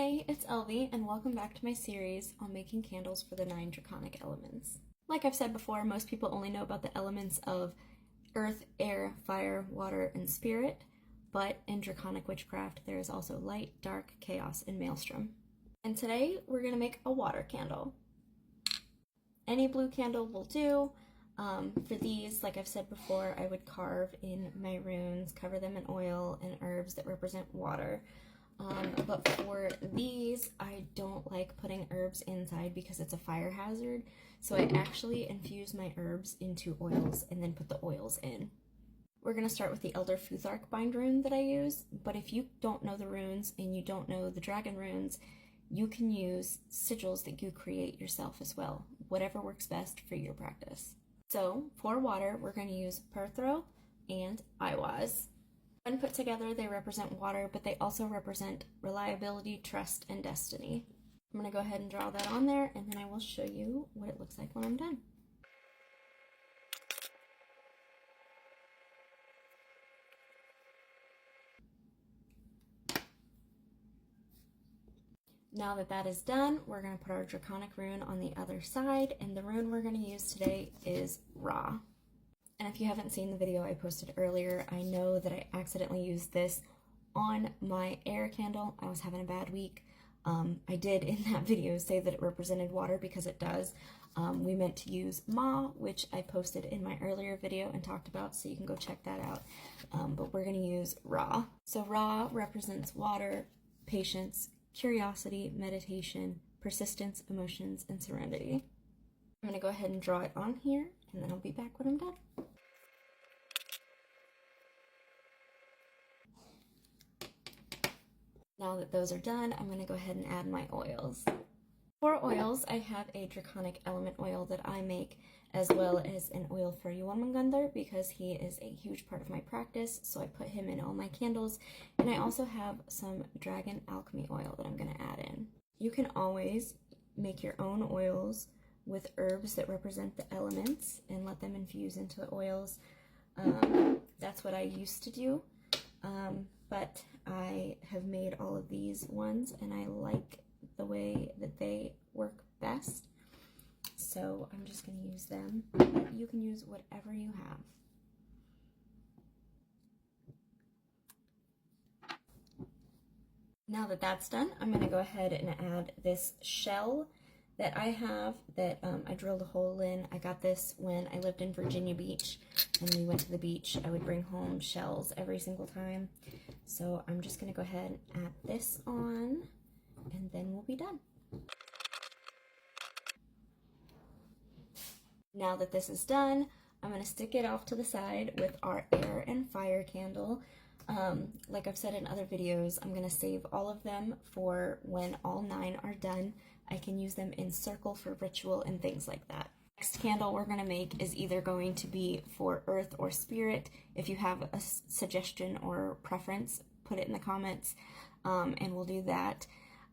Hey, it's Elvie, and welcome back to my series on making candles for the 9 Draconic elements. Like I've said before, most people only know about the elements of earth, air, fire, water, and spirit, but in Draconic witchcraft there is also light, dark, chaos, and Maelstrom. And today we're going to make a water candle. Any blue candle will do. For these, like I've said before, I would carve in my runes, cover them in oil and herbs that represent water. But for these, I don't like putting herbs inside because it's a fire hazard. So I actually infuse my herbs into oils and then put the oils in. We're going to start with the Elder Futhark bind rune that I use, but if you don't know the runes and you don't know the dragon runes, you can use sigils that you create yourself as well, whatever works best for your practice. So for water, we're going to use Perthro and Iwaz. When put together, they represent water, but they also represent reliability, trust, and destiny. I'm going to go ahead and draw that on there, and then I will show you what it looks like when I'm done. Now that that is done, we're going to put our Draconic rune on the other side, and the rune we're going to use today is Ra. And if you haven't seen the video I posted earlier, I know that I accidentally used this on my air candle. I was having a bad week. I did in that video say that it represented water because it does. We meant to use Ma, which I posted in my earlier video and talked about, so you can go check that out. But we're going to use Ra. So Ra represents water, patience, curiosity, meditation, persistence, emotions, and serenity. I'm going to go ahead and draw it on here, and then I'll be back when I'm done. Now that those are done, I'm going to go ahead and add my oils. For oils, I have a Draconic element oil that I make, as well as an oil for Jormungandr because he is a huge part of my practice, so I put him in all my candles. And I also have some dragon alchemy oil that I'm going to add in. You can always make your own oils with herbs that represent the elements and let them infuse into the oils. That's what I used to do. But I have made all of these ones and I like the way that they work best. So I'm just going to use them. But you can use whatever you have. Now that that's done, I'm going to go ahead and add this shell that I have that I drilled a hole in. I got this when I lived in Virginia Beach and we went to the beach. I would bring home shells every single time. So I'm just going to go ahead and add this on and then we'll be done. Now that this is done, I'm going to stick it off to the side with our air and fire candle. Like I've said in other videos, I'm going to save all of them for when all 9 are done. I can use them in circle for ritual and things like that. Next candle we're going to make is either going to be for earth or spirit. If you have a suggestion or preference, put it in the comments and we'll do that.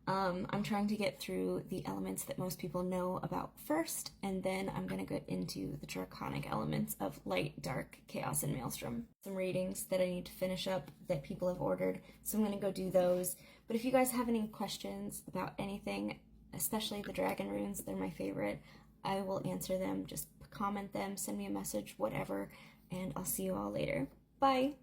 I'm trying to get through the elements that most people know about first, and then I'm going to get into the Draconic elements of light, dark, chaos, and Maelstrom. Some readings that I need to finish up that people have ordered, so I'm going to go do those. But if you guys have any questions about anything, especially the dragon runes, they're my favorite, I will answer them. Just comment them, send me a message, whatever, and I'll see you all later. Bye!